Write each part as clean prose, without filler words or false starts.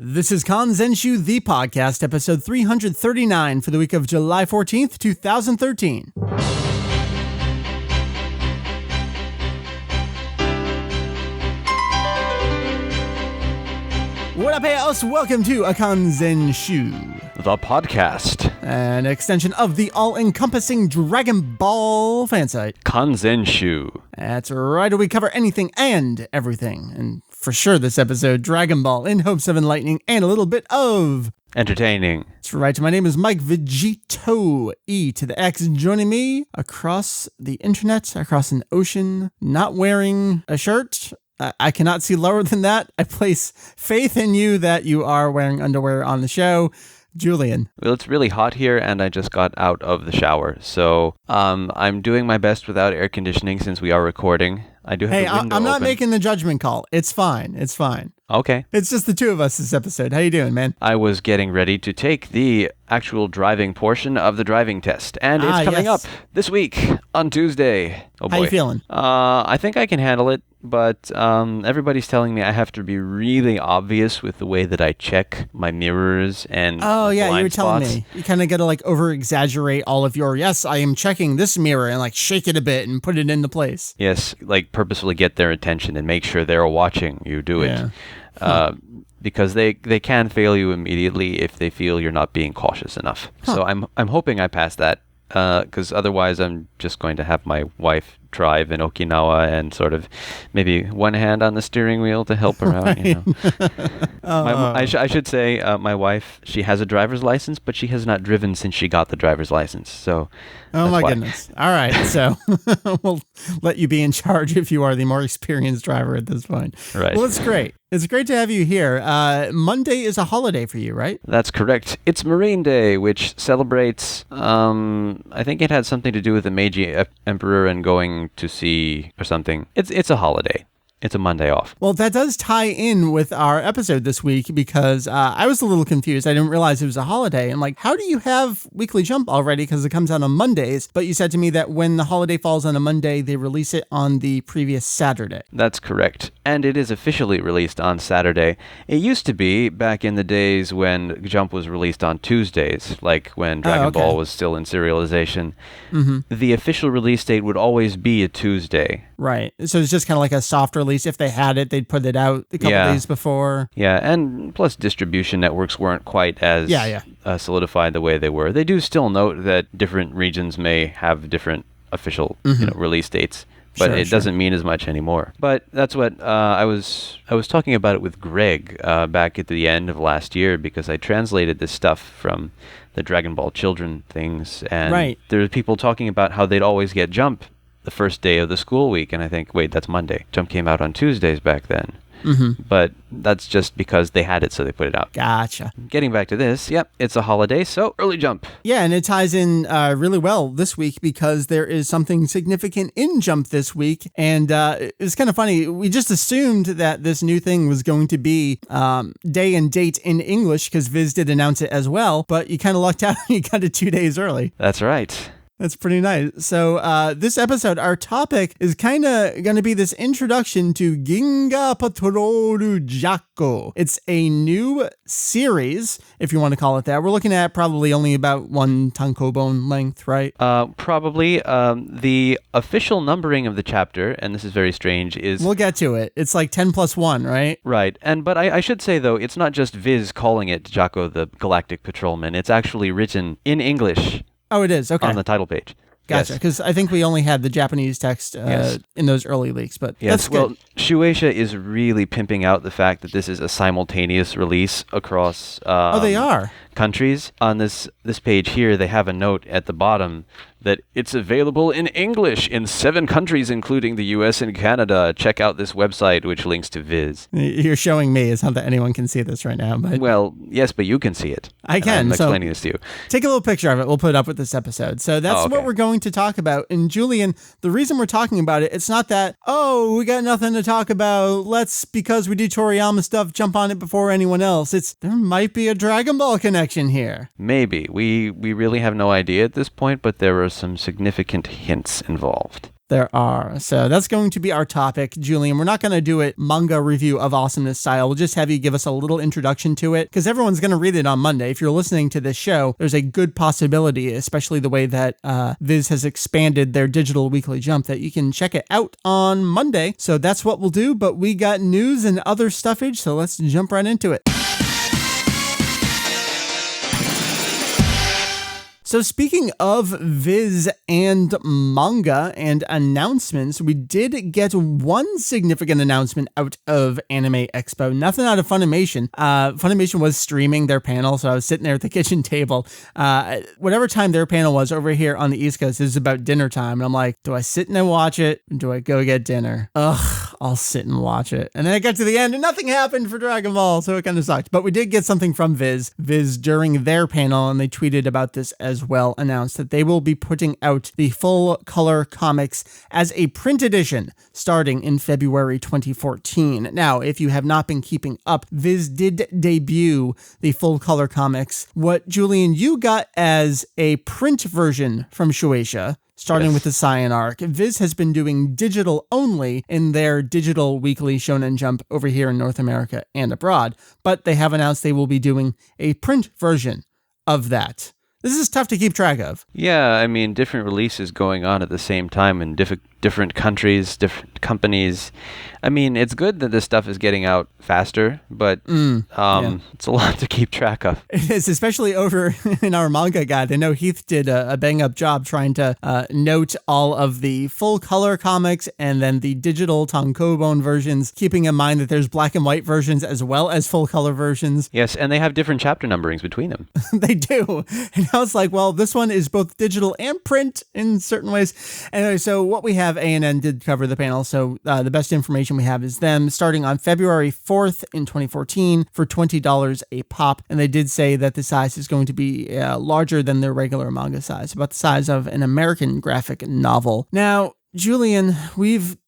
This is Kanzenshuu, the podcast, episode 339 for the week of July 14th, 2013. What up, hey-os? Welcome to a Kanzenshuu, the podcast, an extension of the all-encompassing Dragon Ball fan site. Kanzenshuu. That's right, we cover anything and everything, and for sure this episode, Dragon Ball, in hopes of enlightening and a little bit of entertaining. That's right, my name is Mike VegettoE to the X, joining me across the internet, across an ocean, not wearing a shirt. I cannot see lower than that. I place faith in you that you are wearing underwear on the show. Julian. Well, it's really hot here, and I just got out of the shower, so I'm doing my best without air conditioning since we are recording. I do have the window I'm not open. making the judgment call. It's fine. It's fine. Okay. It's just the two of us this episode. How you doing, man? I was getting ready to take the actual driving portion of the driving test, and it's coming up this week on Tuesday. Oh boy. How you feeling? I think I can handle it, but everybody's telling me I have to be really obvious with the way that I check my mirrors and you were telling spots. me. You kind of got to like over-exaggerate all of your, yes, I am checking this mirror, and like shake it a bit and put it into place. Yes, like purposefully get their attention and make sure they're watching you do it. Yeah. Because they can fail you immediately if they feel you're not being cautious enough. So I'm hoping I pass that, because otherwise I'm just going to have my wife drive in Okinawa and sort of maybe one hand on the steering wheel to help her out. You know. I should say my wife, she has a driver's license, but she has not driven since she got the driver's license. So. Oh my goodness. All right. So we'll let you be in charge if you are the more experienced driver at this point. Right. Well, it's great. It's great to have you here. Monday is a holiday for you, right? That's correct. It's Marine Day, which celebrates, I think it had something to do with the Meiji Emperor and going to sea or something. It's a holiday. It's a Monday off. Well, that does tie in with our episode this week because I was a little confused. I didn't realize it was a holiday. I'm like, how do you have Weekly Jump already? Because it comes out on Mondays. But you said to me that when the holiday falls on a Monday, they release it on the previous Saturday. That's correct. And it is officially released on Saturday. It used to be back in the days when Jump was released on Tuesdays, like when Dragon Ball was still in serialization. Mm-hmm. The official release date would always be a Tuesday. Right. So it's just kind of like a soft release. If they had it, they'd put it out a couple days before. Yeah, and plus distribution networks weren't quite as solidified the way they were. They do still note that different regions may have different official release dates, but it doesn't mean as much anymore. But that's what I was talking about it with Greg back at the end of last year, because I translated this stuff from the Dragon Ball Children things, and there were people talking about how they'd always get Jump the first day of the school week, and I think, wait, that's Monday. Jump came out on Tuesdays back then. Mm-hmm. But that's just because they had it, so they put it out. Gotcha. Getting back to this, it's a holiday, so early Jump. Yeah, and it ties in really well this week because there is something significant in Jump this week, and it's kind of funny. We just assumed that this new thing was going to be day and date in English because Viz did announce it as well, but you kind of lucked out and you got it 2 days early. That's right. That's pretty nice. So this episode, our topic is kind of going to be this introduction to Ginga Patrolu Jaco. It's a new series, if you want to call it that. We're looking at probably only about one tankobon length, right? Probably. The official numbering of the chapter, and this is very strange, is... We'll get to it. It's like 10+1, right? Right. But I should say, though, it's not just Viz calling it Jaco the Galactic Patrolman. It's actually written in English. Oh, it is? Okay. On the title page. Gotcha, because I think we only had the Japanese text in those early leaks, but that's good. Well, Shueisha is really pimping out the fact that this is a simultaneous release across they are. countries. On this page here, they have a note at the bottom that it's available in English in 7 countries, including the US and Canada. Check out this website, which links to Viz. You're showing me. It's not that anyone can see this right now. But well, yes, but you can see it. I can. I'm explaining this to you. Take a little picture of it. We'll put it up with this episode. So that's what we're going to talk about. And Julian, the reason we're talking about it, it's not that, we got nothing to talk about. Because we do Toriyama stuff, jump on it before anyone else. There might be a Dragon Ball connection here. Maybe. We really have no idea at this point, but there are some significant hints involved. There are. So that's going to be our topic, Julian. We're not going to do it manga review of awesomeness style. We'll just have you give us a little introduction to it because everyone's going to read it on Monday. If you're listening to this show, there's a good possibility, especially the way that Viz has expanded their digital weekly jump, that you can check it out on Monday. So that's what we'll do. But we got news and other stuffage. So let's jump right into it. So speaking of Viz and manga and announcements, we did get one significant announcement out of Anime Expo. Nothing out of Funimation. Funimation was streaming their panel, so I was sitting there at the kitchen table. Whatever time their panel was over here on the East Coast, it was about dinner time. And I'm like, do I sit and watch it? Or do I go get dinner? I'll sit and watch it. And then I got to the end and nothing happened for Dragon Ball, so it kind of sucked. But we did get something from Viz. Viz, during their panel, and they tweeted about this as well, announced that they will be putting out the full color comics as a print edition starting in February 2014. Now, if you have not been keeping up, Viz did debut the full color comics. What, Julian, you got as a print version from Shueisha, starting with the Saiyan arc. Viz has been doing digital only in their digital weekly Shonen Jump over here in North America and abroad, but they have announced they will be doing a print version of that. This is tough to keep track of. Yeah, I mean, different releases going on at the same time in different countries, different companies. I mean, it's good that this stuff is getting out faster, but it's a lot to keep track of. It is, especially over in our manga guide. I know Heath did a bang-up job trying to note all of the full-color comics and then the digital tankobon versions, keeping in mind that there's black and white versions as well as full-color versions. Yes, and they have different chapter numberings between them. They do. And I was like, well, this one is both digital and print in certain ways. Anyway, so what we have, A&N did cover the panel, so the best information we have is them starting on February 4th in 2014 for $20 a pop. And they did say that the size is going to be larger than their regular manga size, about the size of an American graphic novel. Now, Julian, we've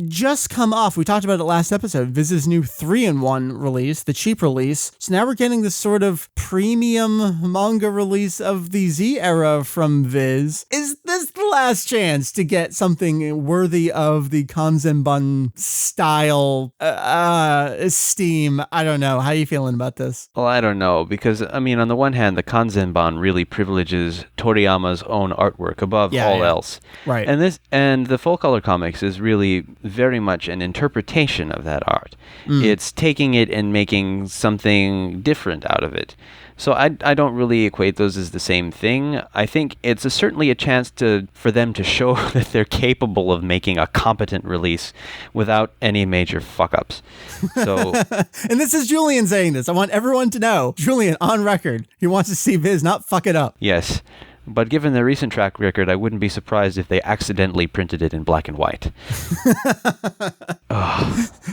just come off, we talked about it last episode, Viz's new 3-in-1 release, the cheap release. So now we're getting this sort of premium manga release of the Z era from Viz. Is this the last chance to get something worthy of the Kanzenbun style esteem? I don't know. How are you feeling about this? Well, I don't know, because, I mean, on the one hand, the Kanzenban really privileges Toriyama's own artwork above all else. Right. And the full color comics is really very much an interpretation of that art. It's taking it and making something different out of it. So I don't really equate those as the same thing. I think it's certainly a chance for them to show that they're capable of making a competent release without any major fuck-ups. So, and this is Julian saying this. I want everyone to know, Julian, on record, he wants to see Viz not fuck it up. Yes. But given their recent track record, I wouldn't be surprised if they accidentally printed it in black and white.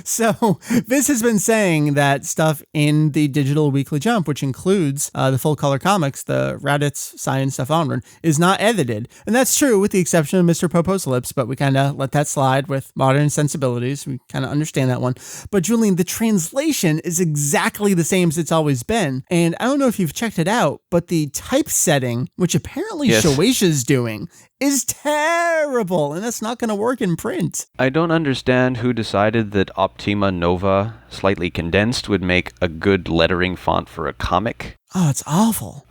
So Viz has been saying that stuff in the digital weekly jump, which includes the full color comics, the Raditz science stuff onward, is not edited. And that's true with the exception of Mr. Popo's lips, but we kind of let that slide with modern sensibilities. We kind of understand that one. But Julian, the translation is exactly the same as it's always been. And I don't know if you've checked it out, but the typesetting, which apparently Shueisha's doing, is terrible, and that's not going to work in print. I don't understand who decided that Optima Nova, slightly condensed, would make a good lettering font for a comic. Oh, it's awful.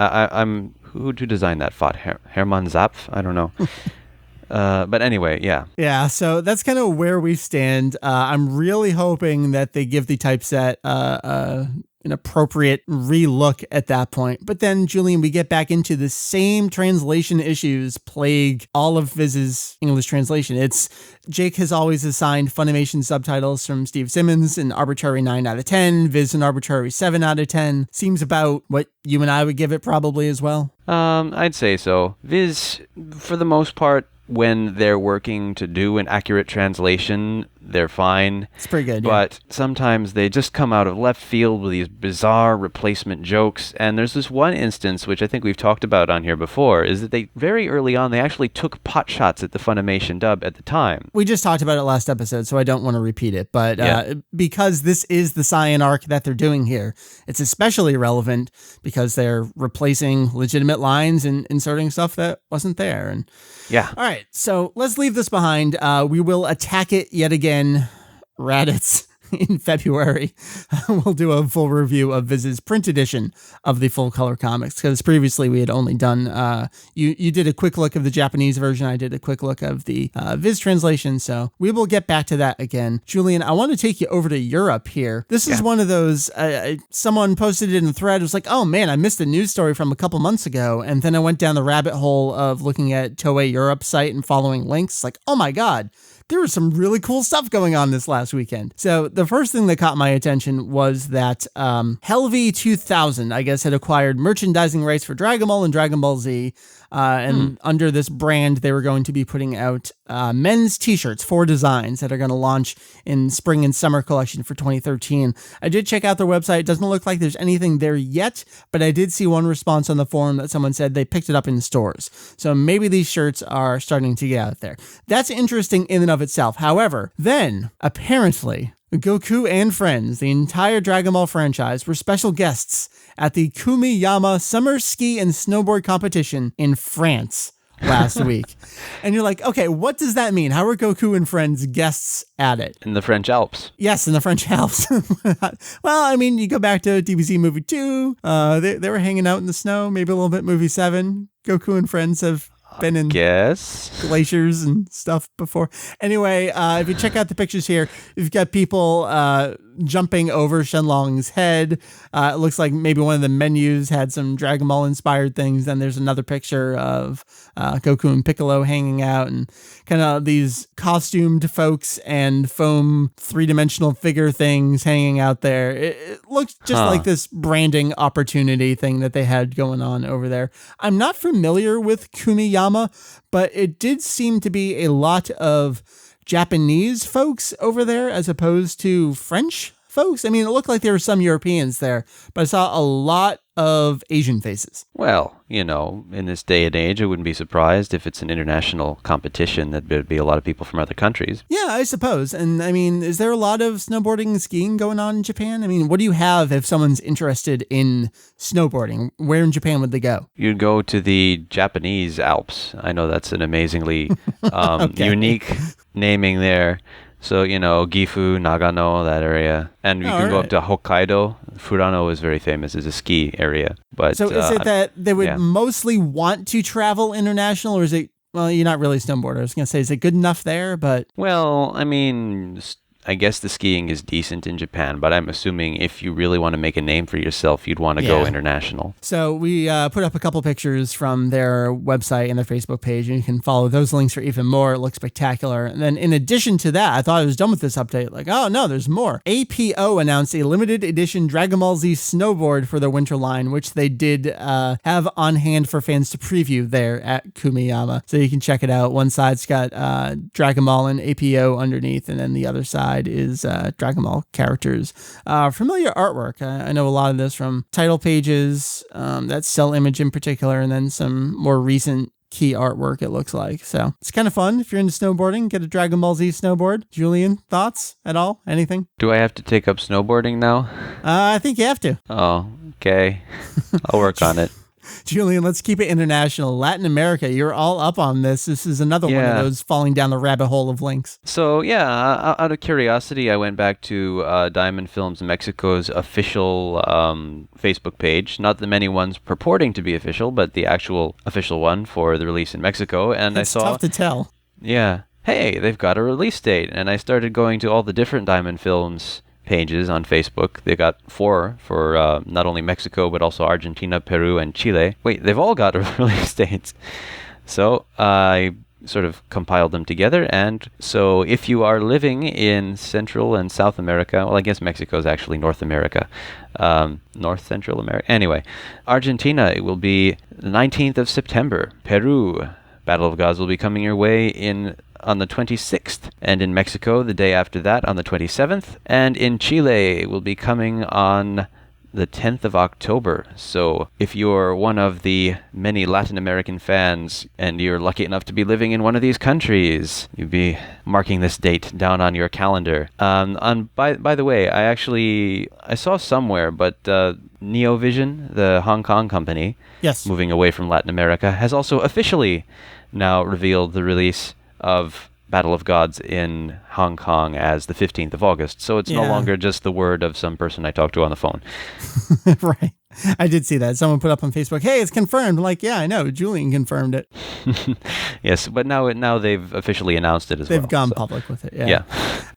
Who designed that font? Hermann Zapf? I don't know. But anyway, yeah. Yeah, so that's kind of where we stand. I'm really hoping that they give the typeset an appropriate relook at that point. But then, Julian, we get back into the same translation issues plague all of Viz's English translation. Jake has always assigned Funimation subtitles from Steve Simmons an arbitrary 9 out of 10, Viz an arbitrary 7 out of 10. Seems about what you and I would give it probably as well. I'd say so. Viz, for the most part, when they're working to do an accurate translation, they're fine. It's pretty good, but sometimes they just come out of left field with these bizarre replacement jokes. And there's this one instance, which I think we've talked about on here before, is that they very early on, they actually took pot shots at the Funimation dub at the time. We just talked about it last episode, so I don't want to repeat it. But because this is the Saiyan arc that they're doing here, it's especially relevant because they're replacing legitimate lines and inserting stuff that wasn't there. And yeah. All right, so let's leave this behind. We will attack it yet again, Raditz, in February. We'll do a full review of Viz's print edition of the full color comics, because previously we had only done, you did a quick look of the Japanese version, I did a quick look of the Viz translation, so we will get back to that again. Julian, I want to take you over to Europe here. This is one of those, someone posted it in the thread, it was like, oh man, I missed a news story from a couple months ago, and then I went down the rabbit hole of looking at Toei Europe site and following links, like, oh my god, there was some really cool stuff going on this last weekend. So the first thing that caught my attention was that Helvy 2000, I guess, had acquired merchandising rights for Dragon Ball and Dragon Ball Z. And under this brand, they were going to be putting out men's t-shirts, 4 designs that are going to launch in spring and summer collection for 2013. I did check out their website. It doesn't look like there's anything there yet, but I did see one response on the forum that someone said they picked it up in stores. So maybe these shirts are starting to get out there. That's interesting in and of itself. However, then apparently Goku and friends, the entire Dragon Ball franchise, were special guests at the Kumiyama Summer Ski and Snowboard Competition in France last week. And you're like, okay, what does that mean? How are Goku and friends guests at it? In the French Alps. Yes, in the French Alps. Well, I mean, you go back to DBZ movie 2, they were hanging out in the snow, maybe a little bit movie 7. Goku and friends have been in glaciers and stuff before. Anyway, if you check out the pictures here, you've got people jumping over Shenlong's head. It looks like maybe one of the menus had some Dragon Ball inspired things. Then there's another picture of Goku and Piccolo hanging out, and kind of these costumed folks and foam 3-dimensional figure things hanging out there. It looks just like this branding opportunity thing that they had going on over there. I'm not familiar with Kumiyama, but it did seem to be a lot of Japanese folks over there as opposed to French folks. I mean, it looked like there were some Europeans there, but I saw a lot of Asian faces. Well, you know, in this day and age, I wouldn't be surprised if it's an international competition that there'd be a lot of people from other countries. Yeah, I suppose. And I mean, is there a lot of snowboarding and skiing going on in Japan? I mean, what do you have if someone's interested in snowboarding? Where in Japan would they go? You'd go to the Japanese Alps. I know that's an amazingly unique naming there. So, you know, Gifu, Nagano, that area. And you can go up to Hokkaido. Furano is very famous as a ski area. But so is it that they would mostly want to travel international, or is it, well, you're not really a snowboarder. I was going to say, is it good enough there? But well, I mean, I guess the skiing is decent in Japan, but I'm assuming if you really want to make a name for yourself, you'd want to go international. So we put up a couple pictures from their website and their Facebook page, and you can follow those links for even more. It looks spectacular. And then in addition to that, I thought I was done with this update. Like, oh no, there's more. APO announced a limited edition Dragon Ball Z snowboard for their winter line, which they did have on hand for fans to preview there at Kumiyama. So you can check it out. One side's got Dragon Ball and APO underneath, and then the other side is Dragon Ball characters. Familiar artwork. I know a lot of this from title pages, that cell image in particular, and then some more recent key artwork, it looks like. So it's kind of fun if you're into snowboarding. Get a Dragon Ball Z snowboard. Julian, thoughts at all? Anything? Do I have to take up snowboarding now? I think you have to. Oh, okay. I'll work on it. Julian, let's keep it international. Latin America, you're all up on this. This is another one of those falling down the rabbit hole of links. So, out of curiosity, I went back to Diamond Films Mexico's official Facebook page. Not the many ones purporting to be official, but the actual official one for the release in Mexico. And it's tough to tell. Yeah. Hey, they've got a release date. And I started going to all the different Diamond Films pages on Facebook. They got 4 for not only Mexico, but also Argentina, Peru, and Chile. Wait, they've all got release dates. So I sort of compiled them together. And so if you are living in Central and South America, well, I guess Mexico is actually North America, North Central America. Anyway, Argentina, it will be the 19th of September. Peru, Battle of Gods will be coming your way in on the 26th, and in Mexico the day after that on the 27th, and in Chile will be coming on the 10th of October. So if you're one of the many Latin American fans and you're lucky enough to be living in one of these countries, you'd be marking this date down on your calendar. By the way, I saw somewhere, but Neovision, the Hong Kong company, yes, moving away from Latin America, has also officially now revealed the release of Battle of Gods in Hong Kong as the 15th of August. So it's no longer just the word of some person I talked to on the phone. Right. I did see that. Someone put up on Facebook, hey, it's confirmed. I'm like, yeah, I know. Julian confirmed it. Yes, but now they've officially announced it as well. They've gone public with it. Yeah.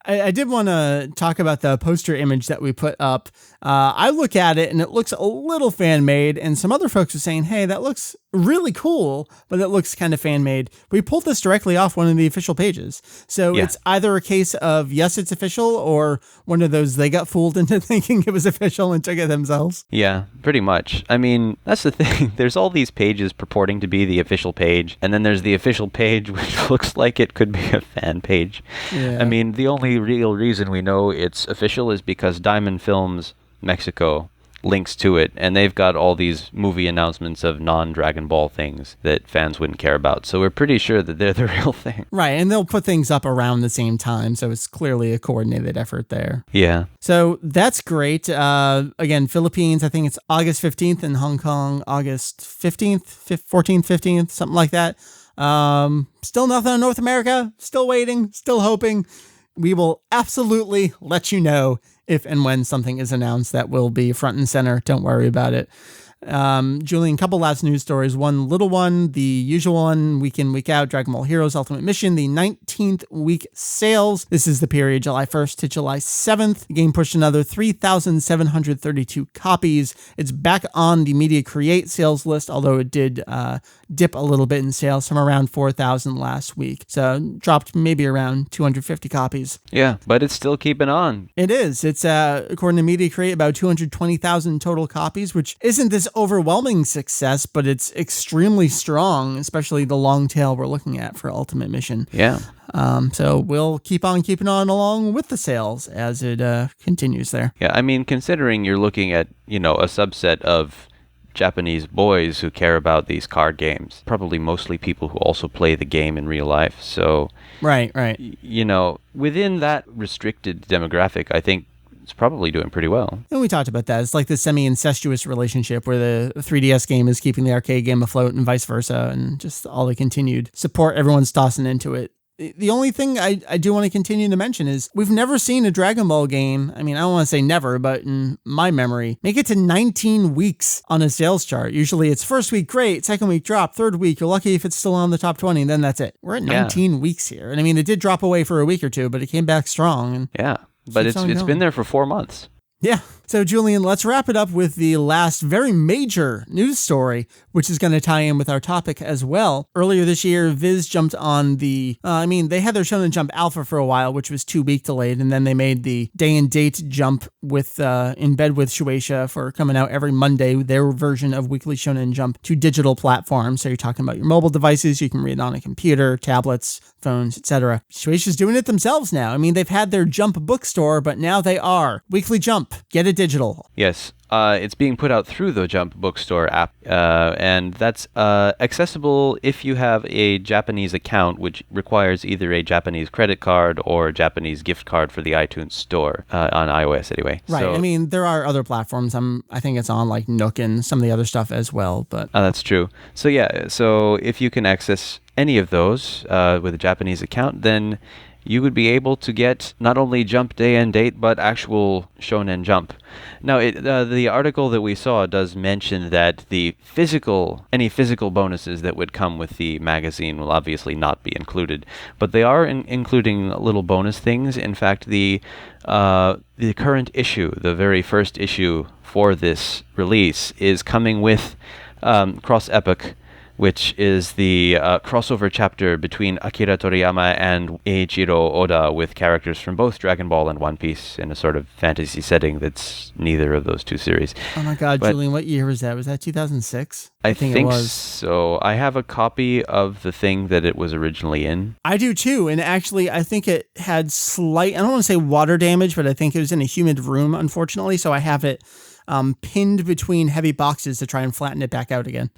I did want to talk about the poster image that we put up. I look at it and it looks a little fan-made, and some other folks are saying, hey, that looks really cool, but it looks kind of fan-made. We pulled this directly off one of the official pages. So it's either a case of, yes, it's official, or one of those they got fooled into thinking it was official and took it themselves. Yeah, pretty much. I mean, that's the thing. There's all these pages purporting to be the official page, and then there's the official page, which looks like it could be a fan page. Yeah. I mean, the only real reason we know it's official is because Diamond Films Mexico links to it, and they've got all these movie announcements of non-Dragon Ball things that fans wouldn't care about. So we're pretty sure that they're the real thing. Right, and they'll put things up around the same time, so it's clearly a coordinated effort there. Yeah. So that's great. Again, Philippines, I think it's August 15th, and Hong Kong, August 15th, 14th, 15th, something like that. Still nothing on North America. Still waiting, still hoping. We will absolutely let you know if and when something is announced. That will be front and center. Don't worry about it. Julian, couple last news stories. One little one, the usual one, week in, week out, Dragon Ball Heroes Ultimate Mission, the 19th week sales. This is the period July 1st to July 7th. The game pushed another 3,732 copies. It's back on the Media Create sales list, although it did dip a little bit in sales from around 4,000 last week. So dropped maybe around 250 copies. Yeah, but it's still keeping on. It is. It's, according to Media Create, about 220,000 total copies, which isn't this overwhelming success, but it's extremely strong, especially the long tail we're looking at for Ultimate Mission. Yeah. So we'll keep on keeping on along with the sales as it continues there. Yeah, I mean, considering you're looking at, a subset of Japanese boys who care about these card games, probably mostly people who also play the game in real life. So, right. Within that restricted demographic, I think it's probably doing pretty well. And we talked about that. It's like the semi-incestuous relationship where the 3DS game is keeping the arcade game afloat and vice versa, and just all the continued support everyone's tossing into it. The only thing I do want to continue to mention is we've never seen a Dragon Ball game. I mean, I don't want to say never, but in my memory, make it to 19 weeks on a sales chart. Usually it's first week, great. Second week, drop. Third week, you're lucky if it's still on the top 20, and then that's it. We're at 19 weeks here. And I mean, it did drop away for a week or two, but it came back strong. And yeah, but it's been there for 4 months. Yeah. So, Julian, let's wrap it up with the last very major news story, which is going to tie in with our topic as well. Earlier this year, Viz jumped on they had their Shonen Jump Alpha for a while, which was 2 week delayed, and then they made the day and date jump with in bed with Shueisha for coming out every Monday, their version of Weekly Shonen Jump to digital platforms. So you're talking about your mobile devices, you can read it on a computer, tablets, phones, etc. Shueisha's doing it themselves now. I mean, they've had their Jump bookstore, but now they are Weekly Jump. Get it digital. Yes. It's being put out through the Jump Bookstore app, and that's accessible if you have a Japanese account, which requires either a Japanese credit card or a Japanese gift card for the iTunes Store, on iOS anyway. Right. So, I mean, there are other platforms. I think it's on like Nook and some of the other stuff as well. But that's true. So yeah, so if you can access any of those with a Japanese account, then you would be able to get not only Jump Day and Date, but actual Shonen Jump. Now, the article that we saw does mention that any physical bonuses that would come with the magazine will obviously not be included, but they are including little bonus things. In fact, the current issue, the very first issue for this release, is coming with cross-epoch which is the crossover chapter between Akira Toriyama and Eiichiro Oda with characters from both Dragon Ball and One Piece in a sort of fantasy setting that's neither of those two series. Oh my God, Julian, what year was that? Was that 2006? I think it was. So. I have a copy of the thing that it was originally in. I do too, and actually I think it had slight, I don't want to say water damage, but I think it was in a humid room, unfortunately, so I have it pinned between heavy boxes to try and flatten it back out again.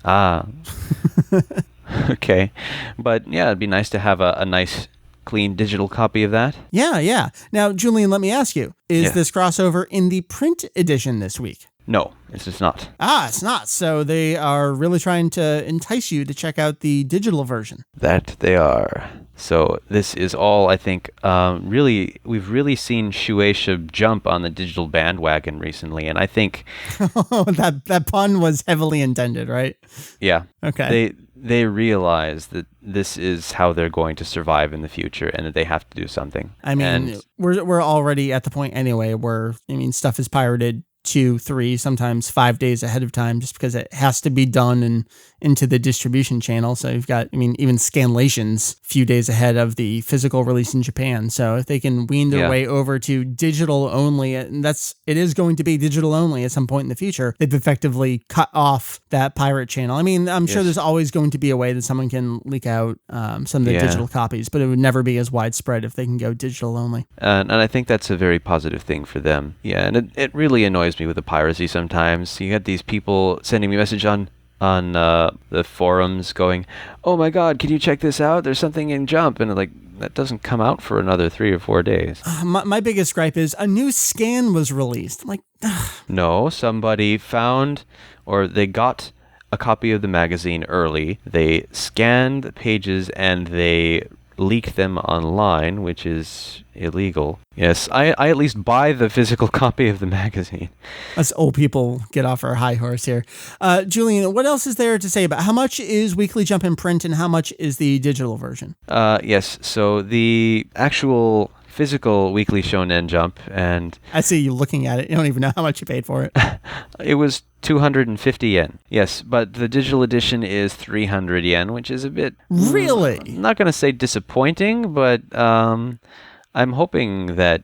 Okay. But yeah, it'd be nice to have a nice, clean digital copy of that. Yeah. Now, Julian, let me ask you, is this crossover in the print edition this week? No, it's just not. It's not. So they are really trying to entice you to check out the digital version. That they are. So this is all, I think, we've really seen Shueisha jump on the digital bandwagon recently, and I think... that pun was heavily intended, right? Yeah. Okay. They realize that this is how they're going to survive in the future and that they have to do something. I mean, we're already at the point anyway where, stuff is pirated 2, 3, sometimes 5 days ahead of time just because it has to be done and into the distribution channel. So you've got, even Scanlation's a few days ahead of the physical release in Japan. So if they can wean their way over to digital only, and it is going to be digital only at some point in the future, they've effectively cut off that pirate channel. I'm sure there's always going to be a way that someone can leak out some of the digital copies, but it would never be as widespread if they can go digital only. And I think that's a very positive thing for them. Yeah, and it really annoys me with the piracy sometimes. You get these people sending me a message on the forums going, "Oh my God, can you check this out? There's something in Jump," and that doesn't come out for another 3 or 4 days. My biggest gripe is a new scan was released. No, somebody found, or they got a copy of the magazine early. They scanned the pages and they leaked them online, which is illegal. Yes, I at least buy the physical copy of the magazine. Us old people get off our high horse here. Julian, what else is there to say about how much is Weekly Jump in print and how much is the digital version? Yes, so the actual physical Weekly Shonen Jump, and I see you looking at it. You don't even know how much you paid for it. It was 250 yen. Yes, but the digital edition is 300 yen, which is a bit... Really? I'm not going to say disappointing, but I'm hoping that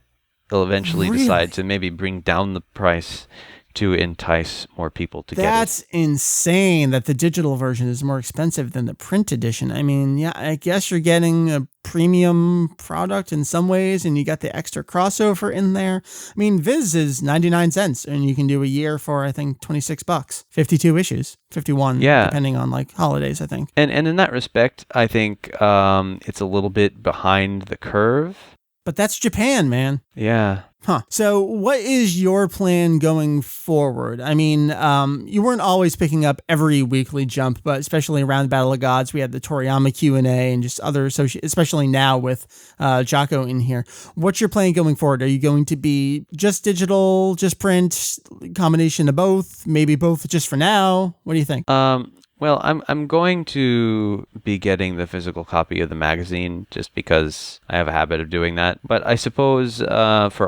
they'll eventually decide to maybe bring down the price to entice more people to get it. That's insane that the digital version is more expensive than the print edition. I guess you're getting a premium product in some ways, and you got the extra crossover in there. Viz is 99 cents, and you can do a year for, I think, $26. 52 issues, 51, depending on holidays, I think. And in that respect, I think it's a little bit behind the curve. But that's Japan, man. Yeah. So what is your plan going forward? You weren't always picking up every Weekly Jump, but especially around Battle of Gods, we had the Toriyama Q&A and just other especially now with Jaco in here. What's your plan going forward? Are you going to be just digital, just print, combination of both, maybe both just for now? What do you think? Well, I'm going to be getting the physical copy of the magazine just because I have a habit of doing that. But I suppose for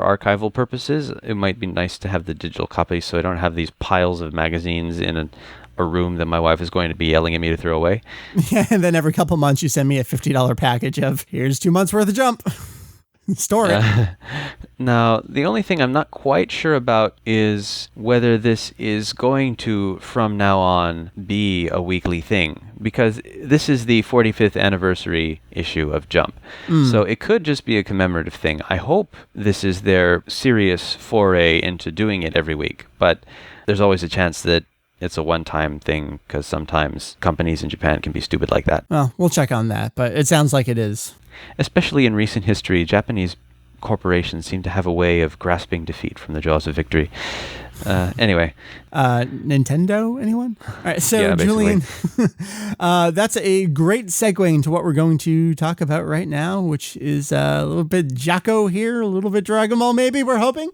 archival purposes, it might be nice to have the digital copy so I don't have these piles of magazines in a room that my wife is going to be yelling at me to throw away. Yeah, and then every couple months you send me a $50 package of, here's 2 months worth of Jump. Store it. Now, the only thing I'm not quite sure about is whether this is going to, from now on, be a weekly thing. Because this is the 45th anniversary issue of Jump. So it could just be a commemorative thing. I hope this is their serious foray into doing it every week. But there's always a chance that it's a one-time thing, because sometimes companies in Japan can be stupid like that. Well, we'll check on that, but it sounds like it is. Especially in recent history, Japanese corporations seem to have a way of grasping defeat from the jaws of victory. Anyway. Nintendo, anyone? All right, so yeah, Julian, that's a great segue into what we're going to talk about right now, which is a little bit Jaco here, a little bit Dragon Ball maybe, we're hoping.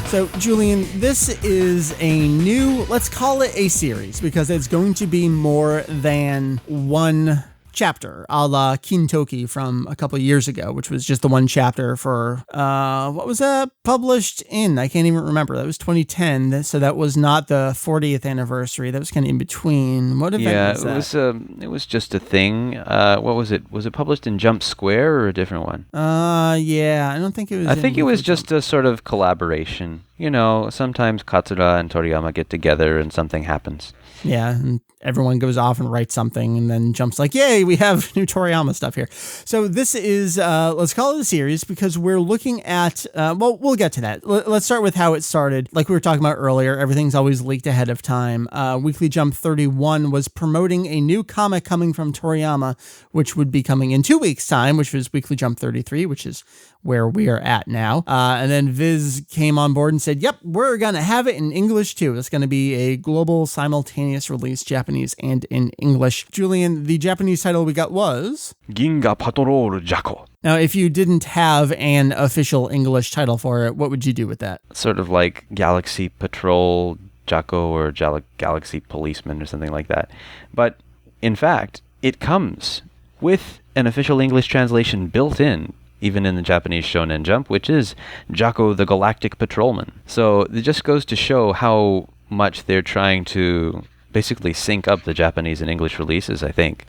So, Julian, this is a new, let's call it a series, because it's going to be more than one chapter, a la Kintoki from a couple of years ago, which was just the one chapter for, what was that published in? I can't even remember. That was 2010, so that was not the 40th anniversary. That was kind of in between. What event was that? It was just a thing. What was it? Was it published in Jump Square or a different one? Yeah, I don't think it was. I think it was just a sort of collaboration. Sometimes Katsura and Toriyama get together and something happens. Yeah, and everyone goes off and writes something, and then Jump's like, yay, we have new Toriyama stuff here. So this is, let's call it a series, because we're looking at, we'll get to that. Let's start with how it started. Like we were talking about earlier, everything's always leaked ahead of time. Weekly Jump 31 was promoting a new comic coming from Toriyama, which would be coming in 2 weeks' time, which was Weekly Jump 33, which is where we are at now. And then Viz came on board and said, yep, we're going to have it in English too. It's going to be a global simultaneous release, Japanese and in English. Julian, the Japanese title we got was Ginga Patrol Jaco. Now, if you didn't have an official English title for it, what would you do with that? Sort of like Galaxy Patrol Jaco or Galaxy Policeman or something like that. But in fact, it comes with an official English translation built in, even in the Japanese Shonen Jump, which is Jaco the Galactic Patrolman. So it just goes to show how much they're trying to basically sync up the Japanese and English releases, I think.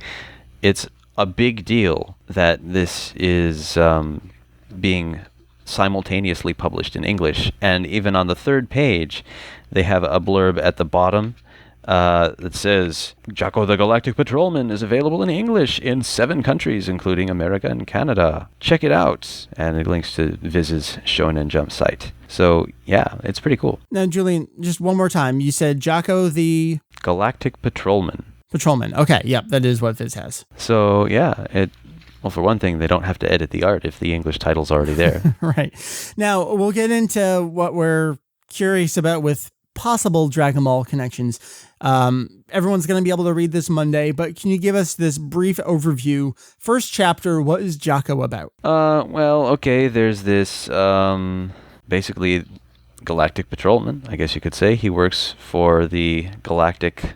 It's a big deal that this is being simultaneously published in English. And even on the third page, they have a blurb at the bottom that says, Jaco the Galactic Patrolman is available in English in 7 countries, including America and Canada. Check it out. And it links to Viz's Shonen Jump site. So, yeah, it's pretty cool. Now, Julian, just one more time. You said Jaco the Galactic Patrolman. Patrolman. Okay, yep, that is what Viz has. So, yeah, well, for one thing, they don't have to edit the art if the English title's already there. Right. Now, we'll get into what we're curious about with possible Dragon Ball connections. Everyone's going to be able to read this Monday, but can you give us this brief overview? First chapter, what is Jaco about? Well, okay, there's this, basically, Galactic Patrolman, I guess you could say. He works for the Galactic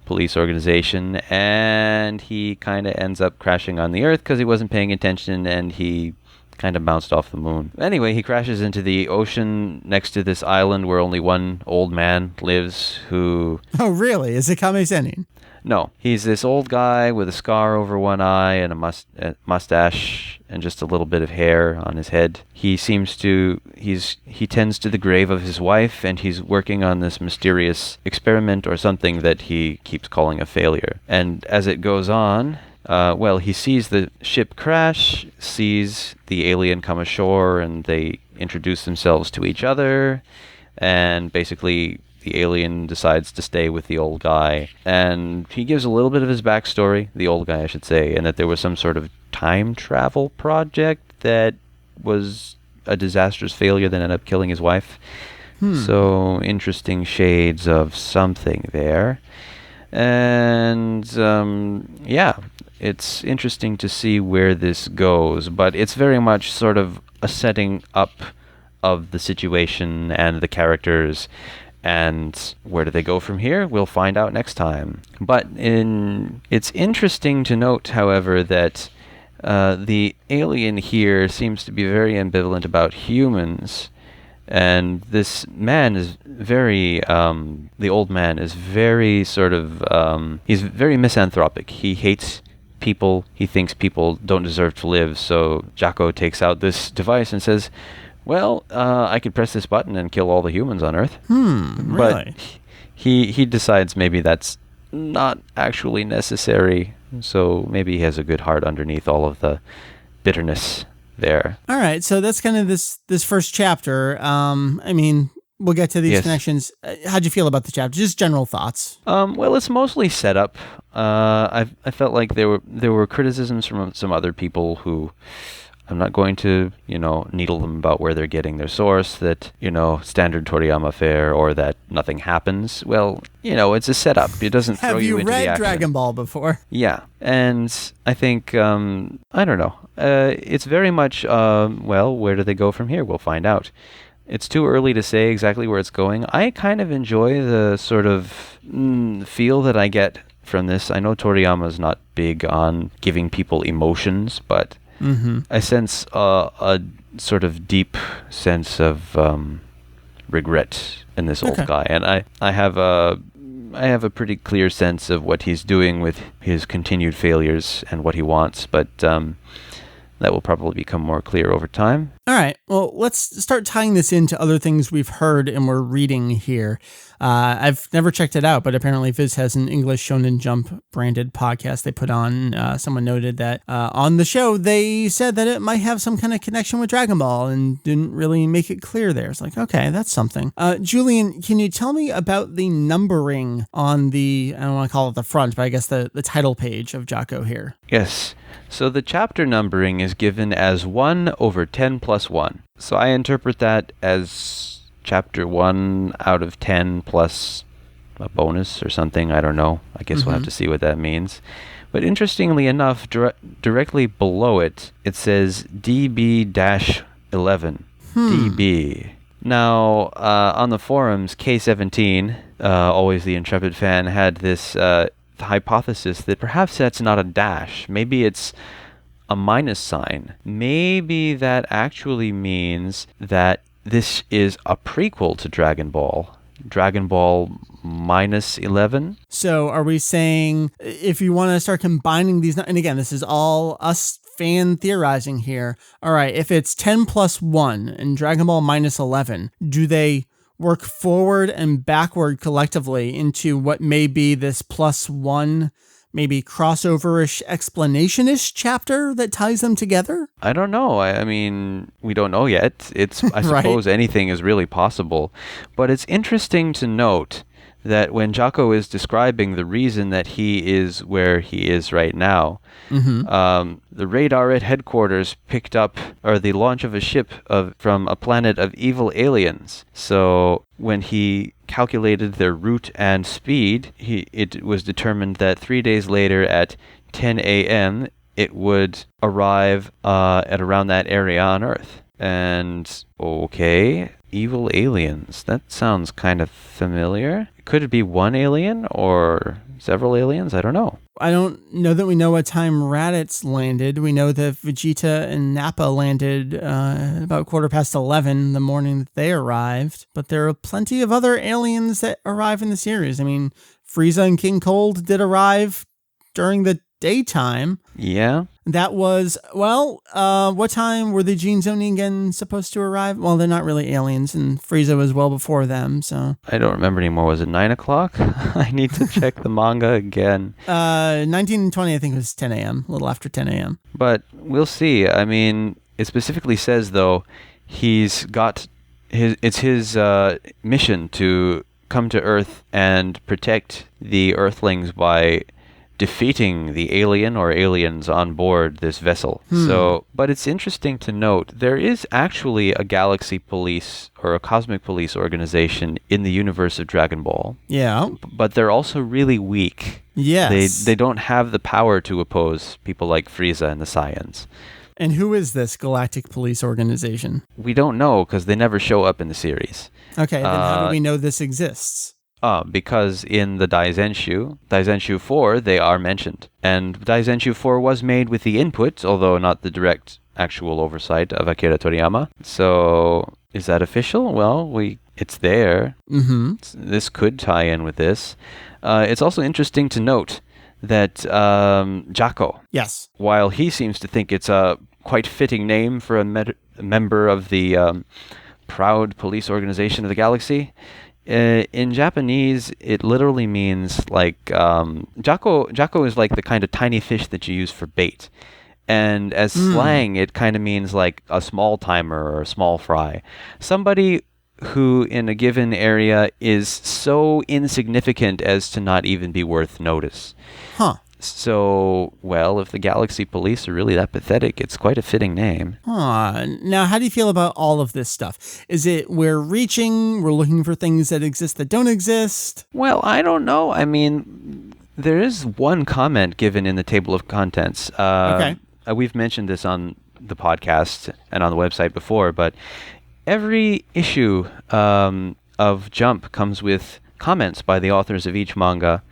Police Organization, and he kind of ends up crashing on the Earth because he wasn't paying attention, and he kind of bounced off the moon. Anyway, he crashes into the ocean next to this island where only one old man lives who... Oh, really? Is it Kame-Sennin? No. He's this old guy with a scar over one eye and a mustache and just a little bit of hair on his head. He tends to the grave of his wife, and he's working on this mysterious experiment or something that he keeps calling a failure. And as it goes on... he sees the ship crash, sees the alien come ashore, and they introduce themselves to each other, and basically the alien decides to stay with the old guy. And he gives a little bit of his backstory, the old guy I should say, and that there was some sort of time travel project that was a disastrous failure that ended up killing his wife. So interesting shades of something there. And it's interesting to see where this goes, but it's very much sort of a setting up of the situation and the characters, and where do they go from here? We'll find out next time. But it's interesting to note, however, that the alien here seems to be very ambivalent about humans. And this man is very, the old man is very sort of, he's very misanthropic. He hates people. He thinks people don't deserve to live. So Jaco takes out this device and says, well, I could press this button and kill all the humans on Earth. Really? But he decides maybe that's not actually necessary. So maybe he has a good heart underneath all of the bitterness there. All right, so that's kind of this first chapter. I mean, we'll get to these connections. How'd you feel about the chapter? Just general thoughts. Well, it's mostly set up. I felt like there were criticisms from some other people who I'm not going to, needle them about where they're getting their source, that, standard Toriyama fare, or that nothing happens. Well, it's a setup. It doesn't throw you into the action. Have you read Dragon Ball before? Yeah. And I think, I don't know. It's very much, where do they go from here? We'll find out. It's too early to say exactly where it's going. I kind of enjoy the sort of feel that I get from this. I know Toriyama's not big on giving people emotions, but I sense a sort of deep sense of regret in this old guy, and I have a pretty clear sense of what he's doing with his continued failures and what he wants, but that will probably become more clear over time. All right. Well, let's start tying this into other things we've heard and we're reading here. I've never checked it out, but apparently Viz has an English Shonen Jump branded podcast they put on. Someone noted that on the show, they said that it might have some kind of connection with Dragon Ball and didn't really make it clear there. It's like, okay, that's something. Julian, can you tell me about the numbering on the, I don't want to call it the front, but I guess the title page of Jaco here? Yes. So the chapter numbering is given as 1 over 10 plus 1. So I interpret that as chapter 1 out of 10 plus a bonus or something. I don't know. I guess we'll have to see what that means. But interestingly enough, directly below it, it says DB-11. DB. Now, on the forums, K17, always the intrepid fan, had this hypothesis that perhaps that's not a dash. Maybe it's a minus sign. Maybe that actually means that this is a prequel to Dragon Ball. Dragon Ball minus 11. So are we saying if you want to start combining these, and again, this is all us fan theorizing here. All right, if it's 10 plus 1 and Dragon Ball minus 11, do they work forward and backward collectively into what may be this plus 1, maybe crossover-ish explanation-ish chapter that ties them together? I don't know. I mean, we don't know yet. It's I suppose anything is really possible. But it's interesting to note that when Jaco is describing the reason that he is where he is right now, the radar at headquarters picked up the launch of a ship from a planet of evil aliens. So when he calculated their route and speed, it was determined that 3 days later at 10 a.m. it would arrive at around that area on Earth. And okay, evil aliens. That sounds kind of familiar. Could it be one alien or several aliens? I don't know. I don't know that we know what time Raditz landed. We know that Vegeta and Nappa landed about 11:15 the morning that they arrived. But there are plenty of other aliens that arrive in the series. I mean, Frieza and King Cold did arrive during the daytime. Yeah. That was, what time were the Gene Zoningen supposed to arrive? Well, they're not really aliens, and Frieza was well before them, so. I don't remember anymore. Was it 9 o'clock? I need to check the manga again. 1920, I think it was 10 a.m., a little after 10 a.m. But we'll see. I mean, it specifically says, though, he's got it's his mission to come to Earth and protect the Earthlings by defeating the alien or aliens on board this vessel. So, but it's interesting to note, there is actually a galaxy police or a cosmic police organization in the universe of Dragon Ball. Yeah. But they're also really weak. Yes. They don't have the power to oppose people like Frieza and the Saiyans. And who is this galactic police organization? We don't know because they never show up in the series. Okay, then how do we know this exists? Because in the Kanzenshuu 4, they are mentioned. And Kanzenshuu 4 was made with the input, although not the direct actual oversight of Akira Toriyama. So, is that official? Well, it's there. This could tie in with this. It's also interesting to note that Jaco, yes, while he seems to think it's a quite fitting name for a member of the proud police organization of the galaxy, in Japanese, it literally means like Jaco is like the kind of tiny fish that you use for bait, and as slang, it kind of means like a small timer or a small fry, somebody who in a given area is so insignificant as to not even be worth notice. So, well, if the Galaxy Police are really that pathetic, it's quite a fitting name. Now, how do you feel about all of this stuff? Is it we're looking for things that exist that don't exist? Well, I don't know. I mean, there is one comment given in the table of contents. Okay. We've mentioned this on the podcast and on the website before, but every issue of Jump comes with comments by the authors of each manga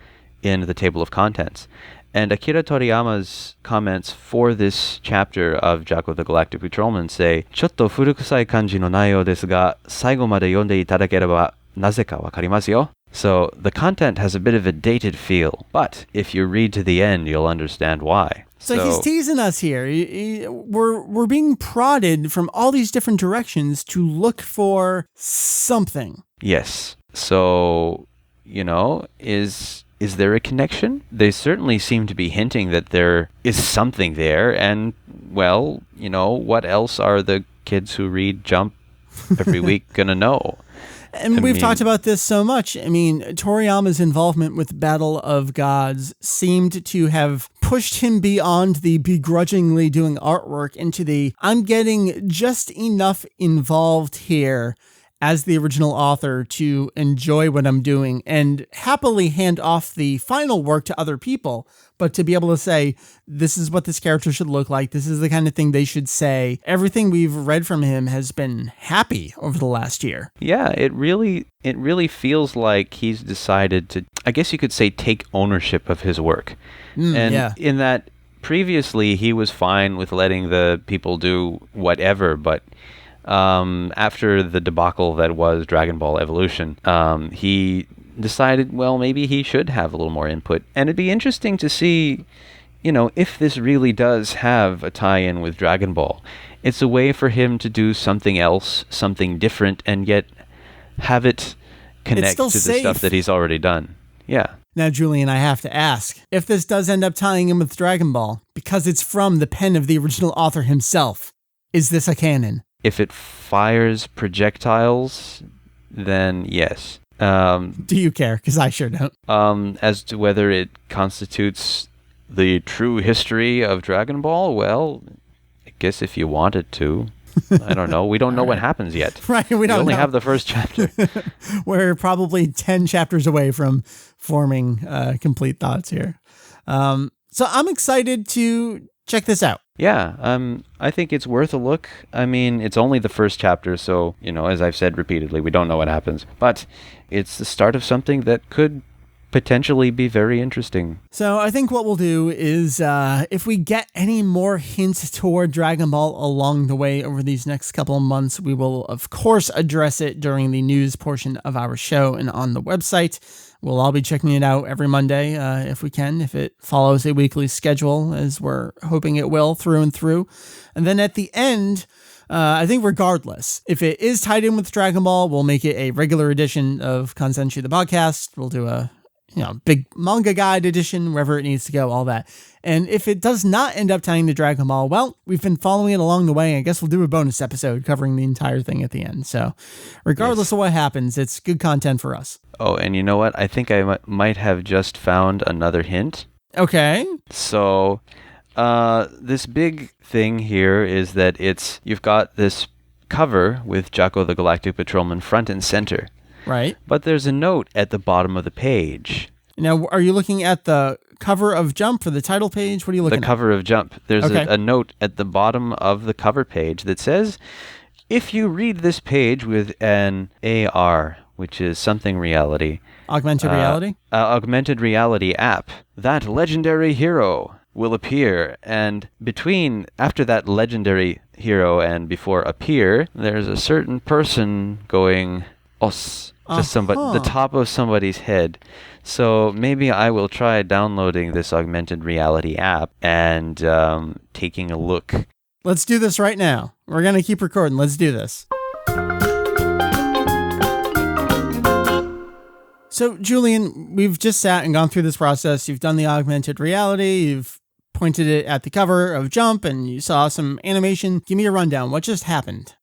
in the table of contents. And Akira Toriyama's comments for this chapter of Jaco the Galactic Patrolman say, ちょっと古臭い感じの内容ですが、最後まで読んでいただければなぜかわかりますよ. So the content has a bit of a dated feel, but if you read to the end, you'll understand why. So he's teasing us here. We're being prodded from all these different directions to look for something. Yes. So, is there a connection? They certainly seem to be hinting that there is something there. And, well, what else are the kids who read Jump every week going to know? And we've talked about this so much. I mean, Toriyama's involvement with Battle of Gods seemed to have pushed him beyond the begrudgingly doing artwork into the I'm getting just enough involved here as the original author to enjoy what I'm doing and happily hand off the final work to other people, but to be able to say, this is what this character should look like, this is the kind of thing they should say. Everything we've read from him has been happy over the last year. Yeah, it really feels like he's decided to, I guess you could say, take ownership of his work. In that previously he was fine with letting the people do whatever, but after the debacle that was Dragon Ball Evolution, he decided, well, maybe he should have a little more input. And it'd be interesting to see, if this really does have a tie-in with Dragon Ball. It's a way for him to do something else, something different, and yet have it connect to the stuff that he's already done. Yeah. Now, Julian, I have to ask, if this does end up tying in with Dragon Ball, because it's from the pen of the original author himself, is this a canon? If it fires projectiles, then yes. Do you care? Because I sure don't. As to whether it constitutes the true history of Dragon Ball, well, I guess if you wanted to. I don't know. We don't know what happens yet. Right, we only have the first chapter. We're probably 10 chapters away from forming complete thoughts here. So I'm excited to check this out. Yeah, I think it's worth a look. I mean, it's only the first chapter, so, as I've said repeatedly, we don't know what happens. But it's the start of something that could potentially be very interesting. So I think what we'll do is, if we get any more hints toward Dragon Ball along the way over these next couple of months, we will, of course, address it during the news portion of our show and on the website. We'll all be checking it out every Monday, if we can, if it follows a weekly schedule, as we're hoping it will through and through. And then at the end, I think regardless, if it is tied in with Dragon Ball, we'll make it a regular edition of Kanzenshuu the podcast. We'll do a big manga guide edition, wherever it needs to go, all that. And if it does not end up tying to Dragon Ball, well, we've been following it along the way. I guess we'll do a bonus episode covering the entire thing at the end. So regardless of what happens, it's good content for us. Oh, and you know what? I think I might have just found another hint. Okay. So this big thing here is that you've got this cover with Jaco the Galactic Patrolman front and center. Right. But there's a note at the bottom of the page. Now, are you looking at the cover of Jump for the title page? What are you looking at? The cover of Jump. There's a note at the bottom of the cover page that says, if you read this page with an AR, which is something reality. Augmented reality? Augmented reality app. That legendary hero will appear. And after that legendary hero and before appear, there's a certain person going, os, to somebody, the top of somebody's head. So maybe I will try downloading this augmented reality app and taking a look. Let's do this right now. We're going to keep recording. Let's do this. So, Julian, we've just sat and gone through this process. You've done the augmented reality. You've pointed it at the cover of Jump, and you saw some animation. Give me a rundown. What just happened?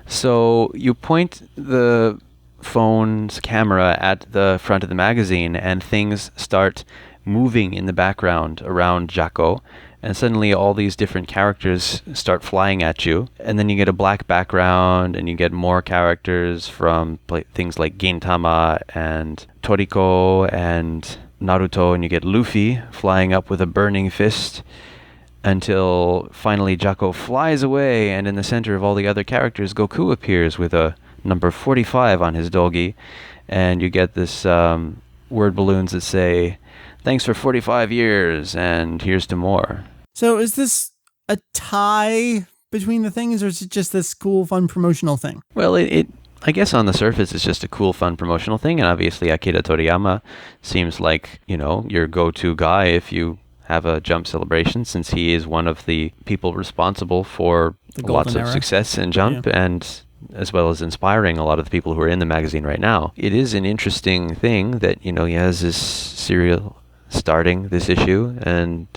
So you point the phone's camera at the front of the magazine, and things start moving in the background around Jaco. And suddenly all these different characters start flying at you. And then you get a black background, and you get more characters from things like Gintama and Toriko and Naruto, and you get Luffy flying up with a burning fist until finally Jaco flies away, and in the center of all the other characters, Goku appears with a number 45 on his dogi, and you get this word balloons that say, thanks for 45 years, and here's to more. So is this a tie between the things, or is it just this cool, fun promotional thing? Well, I guess on the surface, it's just a cool, fun promotional thing, and obviously Akira Toriyama seems like, your go-to guy if you have a Jump celebration, since he is one of the people responsible for lots of success in Jump, and as well as inspiring a lot of the people who are in the magazine right now. It is an interesting thing that, he has this serial starting this issue, and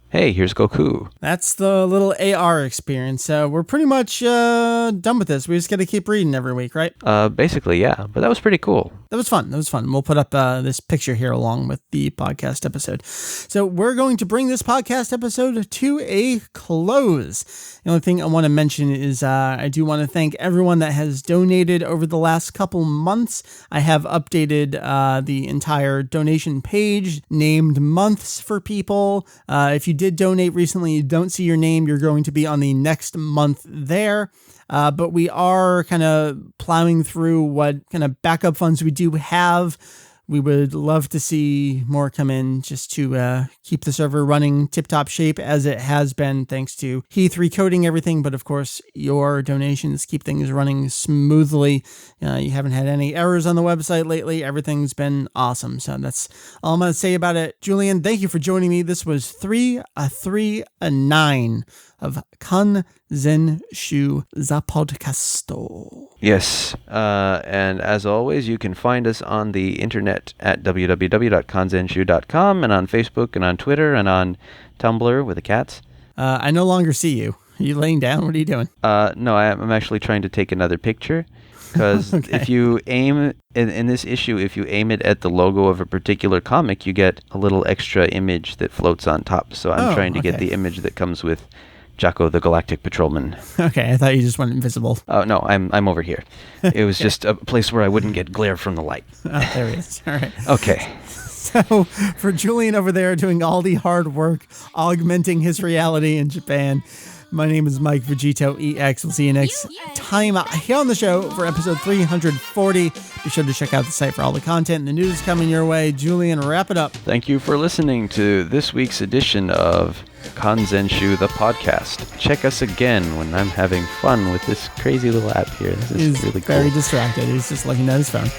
hey, here's Goku. That's the little AR experience. We're pretty much done with this. We just got to keep reading every week, right? Basically, yeah. But that was pretty cool. That was fun. We'll put up this picture here along with the podcast episode. So we're going to bring this podcast episode to a close. The only thing I want to mention is I do want to thank everyone that has donated over the last couple months. I have updated the entire donation page, named months for people. If you did donate recently, you don't see your name, you're going to be on the next month there. But we are kind of plowing through what kind of backup funds we do have. We would love to see more come in just to keep the server running tip-top shape as it has been, thanks to Heath recoding everything. But of course, your donations keep things running smoothly. You haven't had any errors on the website lately. Everything's been awesome. So that's all I'm going to say about it. Julian, thank you for joining me. This was 3-9 of Kanzenshuu, the podcast. Yes, and as always, you can find us on the internet at www.kanzenshuu.com, and on Facebook, and on Twitter, and on Tumblr with the cats. I no longer see you. Are you laying down? What are you doing? No, I'm actually trying to take another picture, because okay. If you aim, in this issue, if you aim it at the logo of a particular comic, you get a little extra image that floats on top. So I'm trying to get the image that comes with Jaco the Galactic Patrolman. Okay, I thought you just went invisible. Oh, no, I'm over here. It was just a place where I wouldn't get glare from the light. Oh, there he is. All right. Okay. So, for Julian over there doing all the hard work, augmenting his reality in Japan, my name is Mike VegettoEX. We'll see you next time here on the show for episode 340. Be sure to check out the site for all the content and the news coming your way. Julian, wrap it up. Thank you for listening to this week's edition of Kanzenshuu, the podcast. Check us again when I'm having fun with this crazy little app here. This is really cool. He's very distracted. He's just looking at his phone.